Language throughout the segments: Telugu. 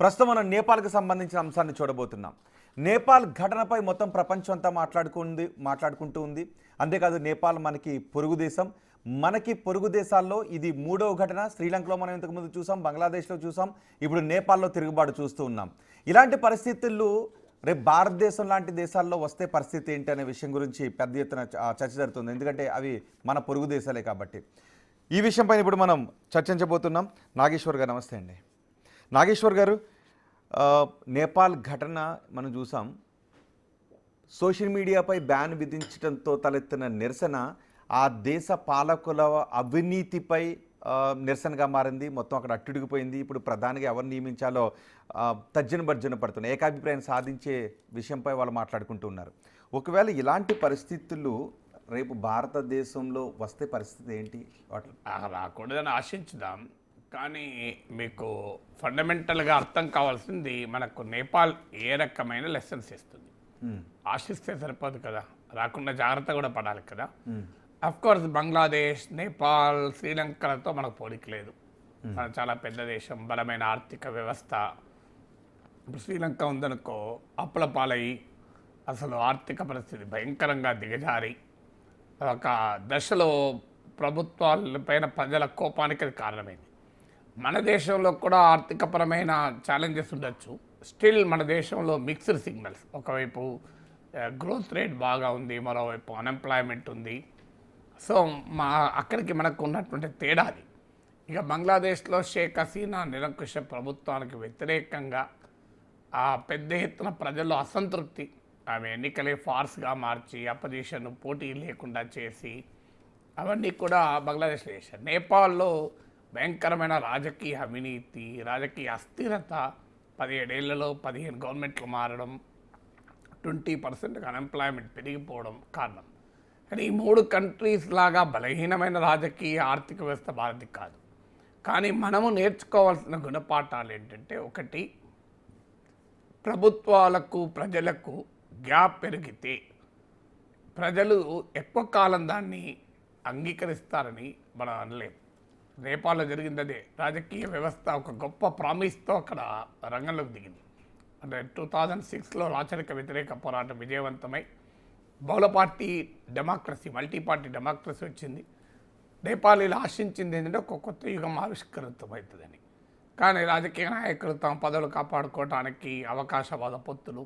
ప్రస్తుతం మనం నేపాల్కి సంబంధించిన అంశాన్ని చూడబోతున్నాం. నేపాల్ ఘటనపై మొత్తం ప్రపంచం అంతా మాట్లాడుకుంటూ ఉంది. అంతేకాదు నేపాల్ మనకి పొరుగు దేశం. మనకి పొరుగు దేశాల్లో ఇది మూడవ ఘటన. శ్రీలంకలో మనం ఇంతకుముందు చూసాం, బంగ్లాదేశ్లో చూసాం, ఇప్పుడు నేపాల్లో తిరుగుబాటు చూస్తూ ఉన్నాం. ఇలాంటి పరిస్థితుల్లో రేపు భారతదేశం లాంటి దేశాల్లో వస్తే పరిస్థితి ఏంటి అనే విషయం గురించి పెద్ద ఎత్తున చర్చ జరుగుతుంది. ఎందుకంటే అవి మన పొరుగు దేశాలే కాబట్టి. ఈ విషయంపైన ఇప్పుడు మనం చర్చించబోతున్నాం. నాగేశ్వర్ గారు నమస్తే అండి. నాగేశ్వర్ గారు, నేపాల్ ఘటన మనం చూసాం. సోషల్ మీడియాపై బ్యాన్ విధించడంతో తలెత్తిన నిరసన ఆ దేశ పాలకుల అవినీతిపై నిరసనగా మారింది. మొత్తం అక్కడ అట్టుడిగిపోయింది. ఇప్పుడు ప్రధానిగా ఎవరు నియమించాలో తర్జన భర్జన పడుతున్నాయి. ఏకాభిప్రాయం సాధించే విషయంపై వాళ్ళు మాట్లాడుకుంటూ ఉన్నారు. ఒకవేళ ఇలాంటి పరిస్థితులు రేపు భారతదేశంలో వస్తే పరిస్థితి ఏంటి? రాకూడదని ఆశించుదాం. కానీ మీకు ఫండమెంటల్గా అర్థం కావాల్సింది, మనకు నేపాల్ ఏ రకమైన లెసన్స్ ఇస్తుంది. ఆశిస్తే సరిపోదు కదా, రాకుండా జాగ్రత్త కూడా పడాలి కదా. కోర్స్ బంగ్లాదేశ్, నేపాల్, శ్రీలంకలతో మనకు పోలిక లేదు. మన చాలా పెద్ద దేశం, బలమైన ఆర్థిక వ్యవస్థ. ఇప్పుడు శ్రీలంక ఉందనుకో, అప్పుల పాలయ్యి అసలు ఆర్థిక పరిస్థితి భయంకరంగా దిగజారి ఒక దశలో ప్రభుత్వాలపైన ప్రజల కోపానికి అది కారణమైంది. మన దేశంలో కూడా ఆర్థికపరమైన ఛాలెంజెస్ ఉండొచ్చు. స్టిల్ మన దేశంలో మిక్స్డ్ సిగ్నల్స్. ఒకవైపు గ్రోత్ రేట్ బాగా ఉంది, మరోవైపు అన్ఎంప్లాయ్మెంట్ ఉంది. సో అక్కడికి మనకు ఉన్నటువంటి తేడాది. ఇక బంగ్లాదేశ్లో షేక్ హసీనా నిరంకుశ ప్రభుత్వానికి వ్యతిరేకంగా పెద్ద ఎత్తున ప్రజల్లో అసంతృప్తి, ఆమె ఎన్నికలే ఫార్స్గా మార్చి అపోజిషన్ పోటీ లేకుండా చేసి అవన్నీ కూడా బంగ్లాదేశ్లో చేశారు. నేపాల్లో భయంకరమైన రాజకీయ అవినీతి, రాజకీయ అస్థిరత, 17 ఏళ్లలో 15 గవర్నమెంట్లు మారడం, 20% అన్ఎంప్లాయ్మెంట్ పెరిగిపోవడం కారణం. కానీ ఈ 3 కంట్రీస్ లాగా బలహీనమైన రాజకీయ ఆర్థిక వ్యవస్థ భారతి కాదు. కానీ మనము నేర్చుకోవాల్సిన గుణపాఠాలు ఏంటంటే, ఒకటి, ప్రభుత్వాలకు ప్రజలకు గ్యాప్ పెరిగితే ప్రజలు ఎక్కువ కాలం దాన్ని అంగీకరిస్తారని మనం అనలేము. నేపాల్లో జరిగింది అదే. రాజకీయ వ్యవస్థ ఒక గొప్ప ప్రామిస్తో అక్కడ రంగంలోకి దిగింది. అంటే 2006లో రాచరిక వ్యతిరేక పోరాటం విజయవంతమై బహుళ party democracy, multi party democracy వచ్చింది. నేపాలీలు ఆశించింది ఏంటంటే ఒక కొత్త యుగం ఆవిష్కృతమవుతుందని. కానీ రాజకీయ నాయకులు తమ పదవులు కాపాడుకోవడానికి అవకాశవాద పొత్తులు,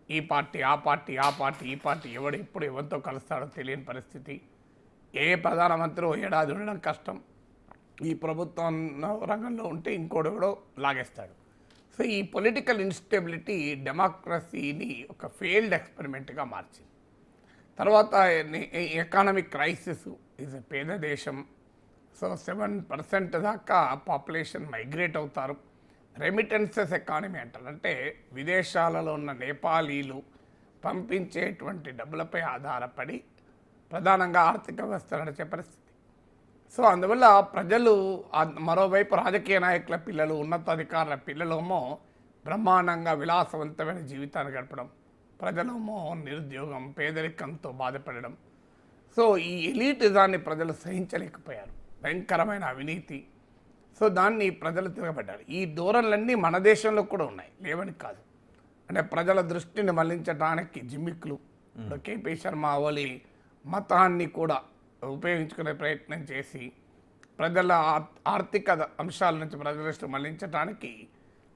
ఈ పార్టీ ఆ పార్టీ ఆ పార్టీ ఈ పార్టీ, ఎవడు ఎప్పుడు ఎవరితో కలుస్తాడో తెలియని పరిస్థితి. ఏ ప్రధానమంత్రి ఏడాది ఉండడం కష్టం. ఈ ప్రభుత్వం రంగంలో ఉంటే ఇంకోడెవడో లాగేస్తాడు. సో ఈ పొలిటికల్ ఇన్స్టెబిలిటీ డెమోక్రసీని ఒక ఫెయిల్డ్ ఎక్స్పెరిమెంట్గా మార్చింది. తర్వాత ఎకానమిక్ క్రైసిస్. ఇది పేద దేశం. సో 7% దాకా పాపులేషన్ మైగ్రేట్ అవుతారు. రెమిటెన్సెస్ ఎకానమీ అంటారు. అంటే విదేశాలలో ఉన్న నేపాలీలు పంపించేటువంటి డబ్బులపై ఆధారపడి ప్రధానంగా ఆర్థిక వ్యవస్థ నడిచే పరిస్థితి. సో అందువల్ల ప్రజలు, మరోవైపు రాజకీయ నాయకుల పిల్లలు, ఉన్నతాధికారుల పిల్లలేమో బ్రహ్మాండంగా విలాసవంతమైన జీవితాన్ని గడపడం, ప్రజలేమో నిరుద్యోగం, పేదరికంతో బాధపడడం. సో ఈ ఎలీటిజాన్ని ప్రజలు సహించలేకపోయారు. భయంకరమైన అవినీతి. సో దాన్ని ప్రజలు తిరగబడ్డారు. ఈ ధోరణులన్నీ మన దేశంలో కూడా ఉన్నాయి, లేవని కాదు. అంటే ప్రజల దృష్టిని మళ్లించడానికి జిమ్మిక్లు. కేపీ శర్మ ఓలి మతాన్ని కూడా ఉపయోగించుకునే ప్రయత్నం చేసి ప్రజల ఆర్థిక అంశాల నుంచి ప్రజల దృష్టి మళ్లించడానికి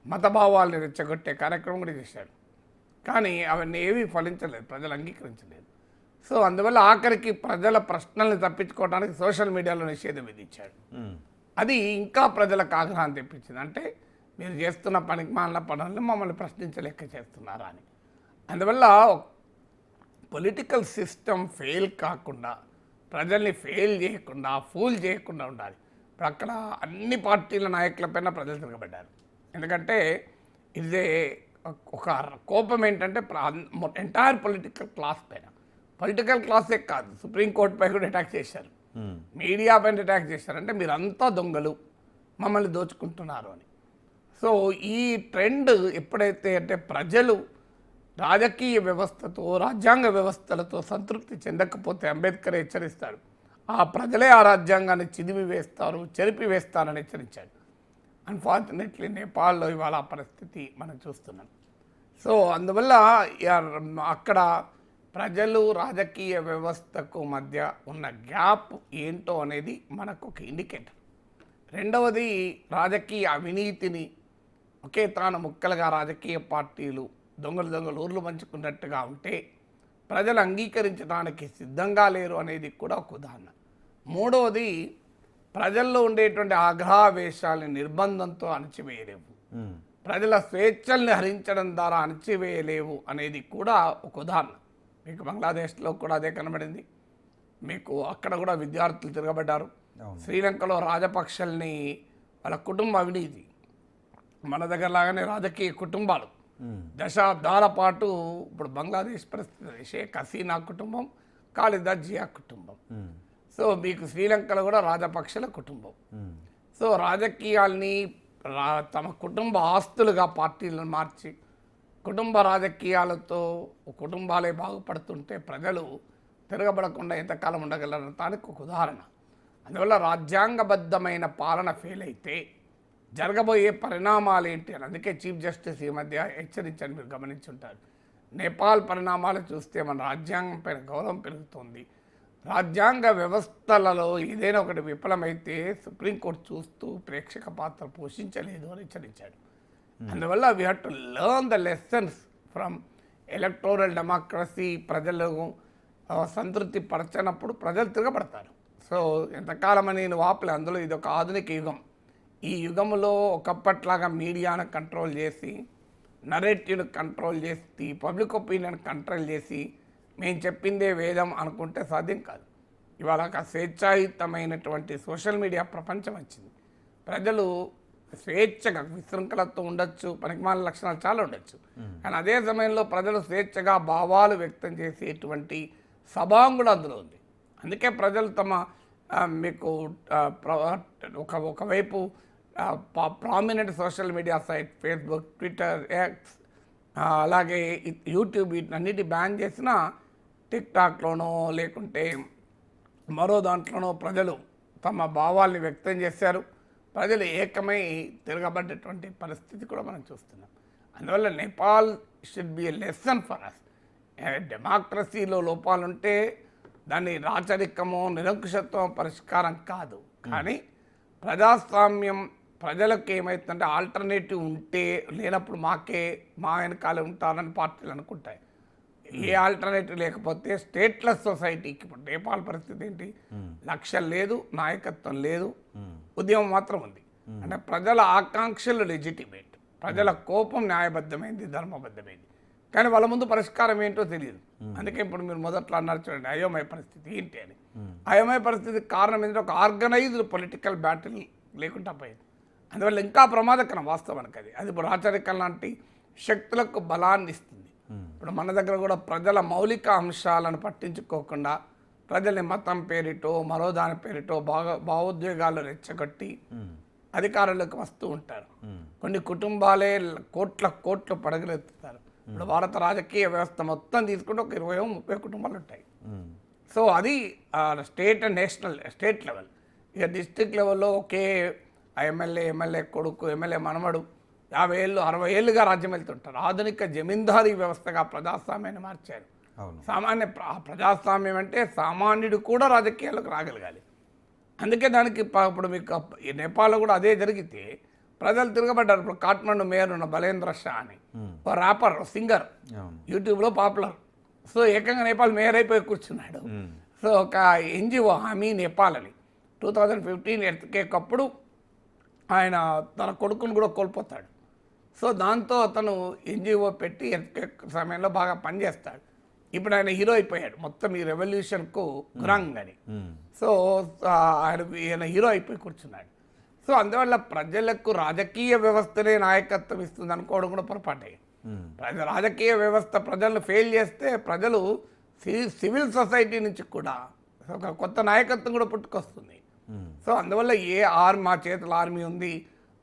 మతభావాలను రెచ్చగొట్టే కార్యక్రమం కూడా చేశాడు. కానీ అవన్నీ ఏమీ ఫలించలేదు, ప్రజలు అంగీకరించలేదు. సో అందువల్ల ఆఖరికి ప్రజల ప్రశ్నల్ని తప్పించుకోవడానికి సోషల్ మీడియాలో నిషేధం విధించాడు. అది ఇంకా ప్రజలకు ఆగ్రహం తెప్పించింది. అంటే మీరు చేస్తున్న పనికిమాలిన పనులను మమ్మల్ని ప్రశ్నించలేక చేస్తున్నారా అని. అందువల్ల పొలిటికల్ సిస్టమ్ ఫెయిల్ కాకుండా, ప్రజల్ని ఫెయిల్ చేయకుండా, ఫూల్ చేయకుండా ఉండాలి. ఇప్పుడు అక్కడ అన్ని పార్టీల నాయకులపైన ప్రజలు తిరగబడ్డారు. ఎందుకంటే ఇదే ఒక కోపం ఏంటంటే ఎంటైర్ పొలిటికల్ క్లాస్ పైన. పొలిటికల్ క్లాసే కాదు, సుప్రీంకోర్టుపై కూడా అటాక్ చేశారు, మీడియా పైన అటాక్ చేశారు. అంటే మీరంతా దొంగలు, మమ్మల్ని దోచుకుంటున్నారు అని. సో ఈ ట్రెండ్ ఎప్పుడైతే అంటే ప్రజలు రాజకీయ వ్యవస్థతో, రాజ్యాంగ వ్యవస్థలతో సంతృప్తి చెందకపోతే అంబేద్కర్ హెచ్చరిస్తాడు, ఆ ప్రజలే ఆ రాజ్యాంగాన్ని చిదిమి వేస్తారు, చెరిపి వేస్తారని హెచ్చరించాడు. అన్ఫార్చునేట్లీ నేపాల్లో ఇవాళ ఆ పరిస్థితి మనం చూస్తున్నాం. సో అందువల్ల అక్కడ ప్రజలు రాజకీయ వ్యవస్థకు మధ్య ఉన్న గ్యాప్ ఏంటో అనేది మనకు ఒక ఇండికేటర్. రెండవది, రాజకీయ అవినీతిని ఒకే తాను ముక్కలుగా రాజకీయ పార్టీలు దొంగలు ఊర్లు పంచుకున్నట్టుగా ఉంటే ప్రజలు అంగీకరించడానికి సిద్ధంగా లేరు అనేది కూడా ఒక ఉదాహరణ. మూడవది, ప్రజల్లో ఉండేటువంటి ఆగ్రహావేశాలని నిర్బంధంతో అణచివేయలేవు, ప్రజల స్వేచ్ఛల్ని హరించడం ద్వారా అణచివేయలేవు అనేది కూడా ఒక ఉదాహరణ. మీకు బంగ్లాదేశ్లో కూడా అదే కనబడింది. మీకు అక్కడ కూడా విద్యార్థులు తిరగబడ్డారు. శ్రీలంకలో రాజపక్షల్ని వాళ్ళ కుటుంబ అవినీతి, మన దగ్గర లాగానే రాజకీయ కుటుంబాలు దశాబ్దాల పాటు. ఇప్పుడు బంగ్లాదేశ్ పరిస్థితి షేక్ హసీనా కుటుంబం, ఖాలిదా జియా కుటుంబం. సో మీకు శ్రీలంకలో కూడా రాజపక్షల కుటుంబం. సో రాజకీయాల్ని తమ కుటుంబ ఆస్తులుగా పార్టీలను మార్చి కుటుంబ రాజకీయాలతో కుటుంబాలే బాగుపడుతుంటే ప్రజలు తిరగబడకుండా ఎంతకాలం ఉండగలరు దానికి ఒక ఉదాహరణ. అందువల్ల రాజ్యాంగబద్ధమైన పాలన ఫెయిల్ అయితే జరగబోయే పరిణామాలు ఏంటి అని అందుకే చీఫ్ జస్టిస్ ఈ మధ్య హెచ్చరించని మీరు గమనించుంటారు. నేపాల్ పరిణామాలు చూస్తే మన రాజ్యాంగం పైన గౌరవం పెరుగుతుంది. రాజ్యాంగ వ్యవస్థలలో ఏదైనా ఒకటి విఫలమైతే సుప్రీంకోర్టు చూస్తూ ప్రేక్షక పాత్ర పోషించలేదు అని హెచ్చరించాడు. అందువల్ల we have to learn the lessons from electoral democracy. ప్రజలకు సంతృప్తి పరచనప్పుడు ప్రజలు తిరగబడతారు. సో ఎంతకాలమని నేను వాపలే. అందులో ఇది ఒక ఆధునిక యుగం. ఈ యుగంలో ఒకప్పట్లాగా మీడియాను కంట్రోల్ చేసి, నరేటివ్ను కంట్రోల్ చేసి, పబ్లిక్ ఒపీనియన్ కంట్రోల్ చేసి మేము చెప్పిందే వేదం అనుకుంటే సాధ్యం కాదు. ఇవాళ ఒక స్వేచ్ఛాయుతమైనటువంటి సోషల్ మీడియా ప్రపంచం వచ్చింది. ప్రజలు స్వేచ్ఛగా విశృంఖలతో ఉండొచ్చు, పనికిమాలిన లక్షణాలు చాలా ఉండొచ్చు. కానీ అదే సమయంలో ప్రజలు స్వేచ్ఛగా భావాలు వ్యక్తం చేసేటువంటి సభాంగుడు అందులో ఉంది. అందుకే ప్రజలు తమ మీకు ఒకవైపు prominent social media site Facebook, Twitter, X, అలాగే యూట్యూబ్ వీటన్నిటి బ్యాన్ చేసినా టిక్టాక్లోనో లేకుంటే మరో దాంట్లోనో ప్రజలు తమ భావాల్ని వ్యక్తం చేశారు. ప్రజలు ఏకమై తిరగబడ్డటువంటి పరిస్థితి కూడా మనం చూస్తున్నాం. అందువల్ల Nepal should be a lesson for us. డెమోక్రసీలో లోపాలుంటే దాన్ని రాచరికమో నిరంకుశత్వం పరిష్కారం కాదు. కానీ ప్రజాస్వామ్యం ప్రజలకు ఏమవుతుందంటే ఆల్టర్నేటివ్ ఉంటే లేనప్పుడు మా వెనకాలే ఉంటారని పార్టీలు అనుకుంటాయి. ఏ ఆల్టర్నేటివ్ లేకపోతే స్టేట్లెస్ సొసైటీకి ఇప్పుడు నేపాల్ పరిస్థితి ఏంటి? లక్ష్యం లేదు, నాయకత్వం లేదు, ఉద్యమం మాత్రం ఉంది. అంటే ప్రజల ఆకాంక్షలు లెజిటిమేట్, ప్రజల కోపం న్యాయబద్ధమైంది, ధర్మబద్ధమైంది. కానీ వాళ్ళ ముందు పరిష్కారం ఏంటో తెలియదు. అందుకే ఇప్పుడు మీరు మొదట్లో అన్నారు చూడండి, అయోమయ పరిస్థితి ఏంటి అని. అయోమయ పరిస్థితికి కారణం ఏంటంటే ఒక ఆర్గనైజ్డ్ పొలిటికల్ బ్యాటిల్ లేకుండా పోయింది. అందువల్ల ఇంకా ప్రమాదకరం వాస్తవానికి. అది ఇప్పుడు రాచరికం లాంటి శక్తులకు బలాన్ని ఇస్తుంది. ఇప్పుడు మన దగ్గర కూడా ప్రజల మౌలిక అంశాలను పట్టించుకోకుండా ప్రజల్ని మతం పేరిటో మరో దాని పేరిటో భావోద్వేగాలు రెచ్చగొట్టి అధికారులకు వస్తూ ఉంటారు. కొన్ని కుటుంబాలే కోట్లు పడగలెత్తుతారు. ఇప్పుడు భారత రాజకీయ వ్యవస్థ మొత్తం తీసుకుంటే ఒక 20-30 కుటుంబాలు ఉంటాయి. సో అది స్టేట్ అండ్ స్టేట్ లెవెల్. ఇక డిస్ట్రిక్ట్ లెవెల్లో ఒకే ఎమ్మెల్యే కొడుకు, ఎమ్మెల్యే మనమడు 50 ఏళ్ళు 60 ఏళ్ళుగా రాజ్యం వెళ్తుంటారు. ఆధునిక జమీందారీ వ్యవస్థగా ప్రజాస్వామ్యాన్ని మార్చారు. ప్రజాస్వామ్యం అంటే సామాన్యుడు కూడా రాజకీయాలకు రాగలగాలి. అందుకే దానికి ఇప్పుడు మీకు నేపాల్లో కూడా అదే జరిగితే ప్రజలు తిరగబడ్డారు. ఇప్పుడు కాఠ్మండు మేయర్ ఉన్న బలేంద్ర షా అని ఒక ర్యాపర్, సింగర్, యూట్యూబ్లో పాపులర్. సో ఏకంగా నేపాల్ మేయర్ అయిపోయి కూర్చున్నాడు. సో ఒక ఎన్జిఓ హామీ నేపాల్ అని 2015 ఎర్త్క్వేక్ అప్పుడు ఆయన తన కొడుకును కూడా కోల్పోతాడు. సో దాంతో అతను ఎన్జిఓ పెట్టి ఎర్త్క్వేక్ సమయంలో బాగా పనిచేస్తాడు. ఇప్పుడు ఆయన హీరో అయిపోయాడు మొత్తం ఈ రెవల్యూషన్కు గురాంగ్ అని. సో ఆయన హీరో అయిపోయి కూర్చున్నాడు. సో అందువల్ల ప్రజలకు రాజకీయ వ్యవస్థనే నాయకత్వం ఇస్తుంది అనుకోవడం కూడా పొరపాటే. రాజకీయ వ్యవస్థ ప్రజలను ఫెయిల్ చేస్తే ప్రజలు సివిల్ సొసైటీ నుంచి కూడా ఒక కొత్త నాయకత్వం కూడా పుట్టుకొస్తుంది. సో అందువల్ల మా చేతిలో ఆర్మీ ఉంది,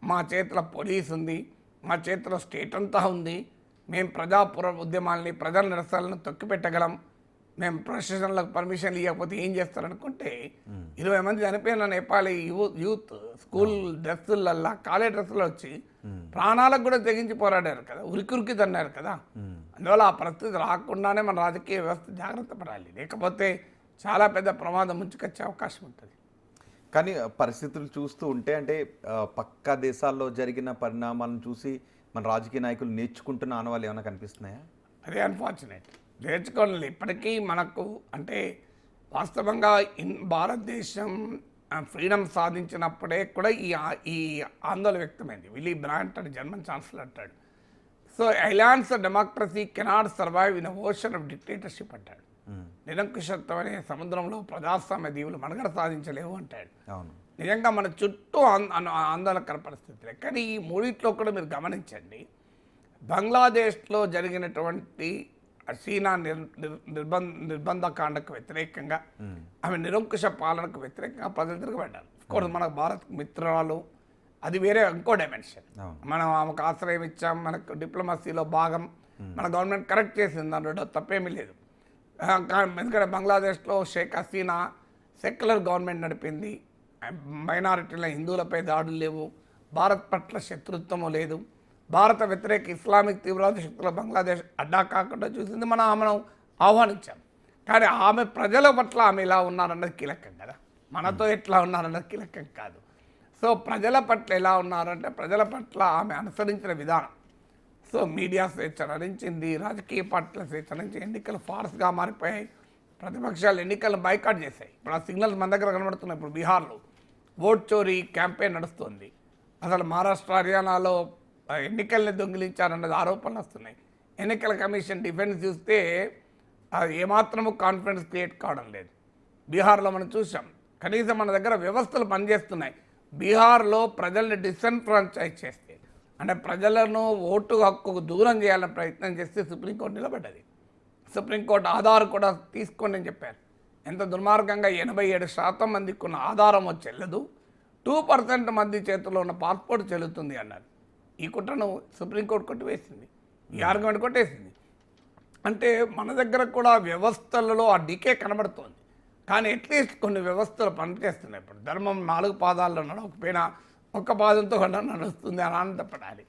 మా చేతిలో పోలీస్ ఉంది, మా చేతిలో స్టేట్ అంతా ఉంది, మేము ఉద్యమాలని ప్రజల నిరసనలను తొక్కిపెట్టగలం, మేము ప్రొఫెషనల్లకు పర్మిషన్ ఇవ్వకపోతే ఏం చేస్తారనుకుంటే 20 మంది చనిపోయిన నేపాలీ యూత్ స్కూల్ డ్రెస్సులల్లా కాలేజ్ డ్రెస్సులు వచ్చి ప్రాణాలకు కూడా తెగించి పోరాడారు కదా, ఉరికి తన్నారు కదా. అందువల్ల ఆ పరిస్థితి రాకుండానే మన రాజకీయ వ్యవస్థ జాగ్రత్త పడాలి, లేకపోతే చాలా పెద్ద ప్రమాదం ముంచుకొచ్చే అవకాశం ఉంటుంది. కానీ పరిస్థితులు చూస్తూ ఉంటే అంటే పక్క దేశాల్లో జరిగిన పరిణామాలను చూసి మన రాజకీయ నాయకులు నేర్చుకుంటున్న ఆనవాళ్ళు ఏమైనా కనిపిస్తున్నాయా? అదే అన్ఫార్చునేట్, నేర్చుకోవాలి. ఇప్పటికీ మనకు అంటే వాస్తవంగా భారతదేశం ఫ్రీడమ్ సాధించినప్పుడే కూడా ఈ ఆందోళన వ్యక్తమైంది. విలీ బ్రాంట్ అని జర్మన్ ఛాన్సలర్ అంటాడు. So alliance democracy cannot survive in ocean of dictatorship అంటాడు. నిరంకుశత్వం అనే సముద్రంలో ప్రజాస్వామ్య దీవులు మనుగడ సాధించలేవు అంటాడు. నిజంగా మన చుట్టూ ఆందోళనకర పరిస్థితులే. కానీ ఈ మూడిట్లో కూడా మీరు గమనించండి, బంగ్లాదేశ్లో జరిగినటువంటి హసీనా నిర్బంధకాండకు వ్యతిరేకంగా, ఆమె నిరంకుశ పాలనకు వ్యతిరేకంగా ప్రజలు తిరగబడ్డారు. కోర్స్ మన భారత్ మిత్రాలు, అది వేరే ఇంకో డైమెన్షన్. మనం ఆమెకు ఆశ్రయం ఇచ్చాం, మనకు డిప్లొమసీలో భాగం, మన గవర్నమెంట్ కరెక్ట్ చేసింది, దాంట్లో తప్పేమీ లేదు. ఎందుకంటే బంగ్లాదేశ్లో షేక్ హసీనా సెక్యులర్ గవర్నమెంట్ నడిపింది, మైనారిటీల హిందువులపై దాడులు లేవు, భారత్ పట్ల శత్రుత్వము లేదు, భారత వ్యతిరేక ఇస్లామిక్ తీవ్రవాద శక్తుల బంగ్లాదేశ్ అడ్డా కాకుండా చూసింది, ఆమెను ఆహ్వానించాం. కానీ ఆమె ప్రజల పట్ల ఆమె ఎలా ఉన్నారన్నది కీలకం కదా, మనతో ఎట్లా ఉన్నారన్నది కీలకం కాదు. సో ప్రజల పట్ల ఎలా ఉన్నారంటే ప్రజల పట్ల ఆమె అనుసరించిన విధానం. సో మీడియా స్వేచ్ఛ నరించింది, రాజకీయ పార్టీల స్వేచ్ఛ నుంచి ఎన్నికలు ఫార్స్గా మారిపోయాయి, ప్రతిపక్షాలు ఎన్నికలను బైకాట్ చేశాయి. ఇప్పుడు ఆ సిగ్నల్స్ మన దగ్గర కనబడుతున్నాయి. ఇప్పుడు బీహార్లో ఓట్ చోరీ క్యాంపెయిన్ నడుస్తుంది. అసలు మహారాష్ట్ర హర్యానాలో ఎన్నికల్ని దొంగిలించారన్నది ఆరోపణలు వస్తున్నాయి. ఎన్నికల కమిషన్ డిఫెన్స్ చూస్తే అది ఏమాత్రము కాన్ఫిడెన్స్ క్రియేట్ కావడం లేదు. బీహార్లో మనం చూసాం, కనీసం మన దగ్గర వ్యవస్థలు పనిచేస్తున్నాయి. బీహార్లో ప్రజల్ని డిసెన్ఫ్రాంచైజ్ చేస్తే, అంటే ప్రజలను ఓటు హక్కుకు దూరం చేయాలని ప్రయత్నం చేస్తే సుప్రీంకోర్టు నిలబడ్డది. సుప్రీంకోర్టు ఆధార్ కూడా తీసుకోండి అని చెప్పారు. ఎంత దుర్మార్గంగా 87% మందికి ఉన్న ఆధారం చెల్లదు, 2% మంది చేతిలో ఉన్న పాస్పోర్ట్ చెల్లుతుంది అన్నారు. ఈ కుట్రను సుప్రీంకోర్టు కొట్టివేసింది, ఈ ఆర్గ్యుమెంట్ కొట్టేసింది. అంటే మన దగ్గర కూడా వ్యవస్థలలో ఆ డికే కనబడుతోంది. కానీ అట్లీస్ట్ కొన్ని వ్యవస్థలు పనిచేస్తున్నాయి. ఇప్పుడు ధర్మం 4 పాదాల్లో నడవకపోయినా ఒక్క పాదంతో నడుస్తుంది అని ఆనందపడాలి.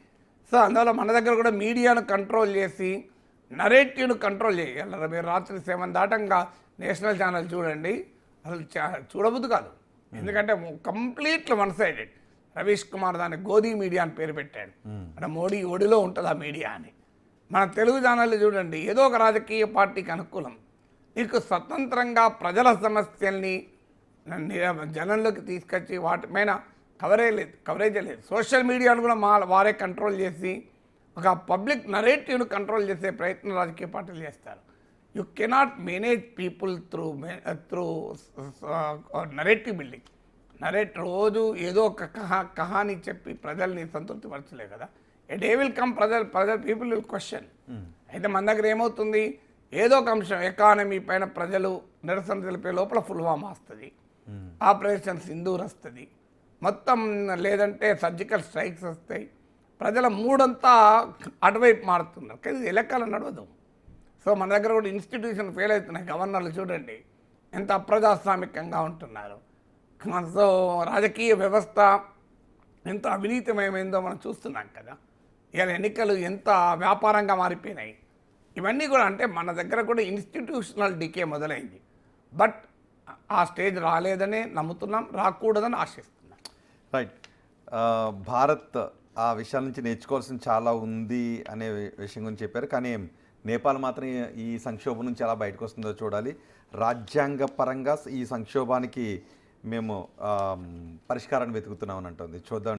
సో అందువల్ల మన దగ్గర కూడా మీడియాను కంట్రోల్ చేసి నరేటివ్ను కంట్రోల్ చేయాలి. మీరు రాత్రి 7 దాటంగా నేషనల్ ఛానల్ చూడండి, అసలు చూడబుద్దు కాదు. ఎందుకంటే completely one sided. Ravish Kumar దాన్ని గోధీ మీడియా అని పేరు పెట్టాడు. అంటే మోడీ ఒడిలో ఉంటుంది ఆ మీడియా అని. మన తెలుగు ఛానళ్ళు చూడండి, ఏదో ఒక రాజకీయ పార్టీకి అనుకూలం. నీకు స్వతంత్రంగా ప్రజల సమస్యల్ని జనంలోకి తీసుకొచ్చి వాటిపైన కవరేజ్ లేదు. సోషల్ మీడియాను కూడా వారే కంట్రోల్ చేసి ఒక పబ్లిక్ నరేటివ్ను కంట్రోల్ చేసే ప్రయత్నం రాజకీయ పార్టీలు చేస్తారు. You cannot manage people through narrative building. రోజు ఏదో ఒక కహాని చెప్పి ప్రజల్ని సంతృప్తి పరచలే కదా. A day will come, people will question. అయితే మన దగ్గర ఏమవుతుంది, ఏదో ఒక అంశం ఎకానమీ పైన ప్రజలు నిరసన తెలిపే లోపల పుల్వామా వస్తుంది, ఆపరేషన్ సింధూర్ వస్తుంది, మొత్తం లేదంటే సర్జికల్ స్ట్రైక్స్ వస్తాయి. ప్రజల మూడంతా అటువైపు మారుతున్నారు. కానీ ఇది ఎలక్కాలని నడవదు. సో మన దగ్గర కూడా ఇన్స్టిట్యూషన్ ఫెయిల్ అవుతున్నాయి. గవర్నర్లు చూడండి ఎంత అప్రజాస్వామికంగా ఉంటున్నారు. సో రాజకీయ వ్యవస్థ ఎంత అవినీతిమయమైందో మనం చూస్తున్నాం కదా. ఇవాళ ఎన్నికలు ఎంత వ్యాపారంగా మారిపోయినాయి. ఇవన్నీ కూడా అంటే మన దగ్గర కూడా ఇన్స్టిట్యూషనల్ డికే మొదలైంది. బట్ ఆ స్టేజ్ రాలేదనే నమ్ముతున్నాం, రాకూడదని ఆశిస్తున్నాం. రైట్. భారత్ ఆ విషయాల నుంచి నేర్చుకోవాల్సింది చాలా ఉంది అనే విషయం గురించి చెప్పారు. కానీ నేపాల్ మాత్రం ఈ సంక్షోభం నుంచి ఎలా బయటకు వస్తుందో చూడాలి. రాజ్యాంగపరంగా ఈ సంక్షోభానికి మేము పరిష్కారాన్ని వెతుకుతున్నామని అంటుంది. చూద్దాం.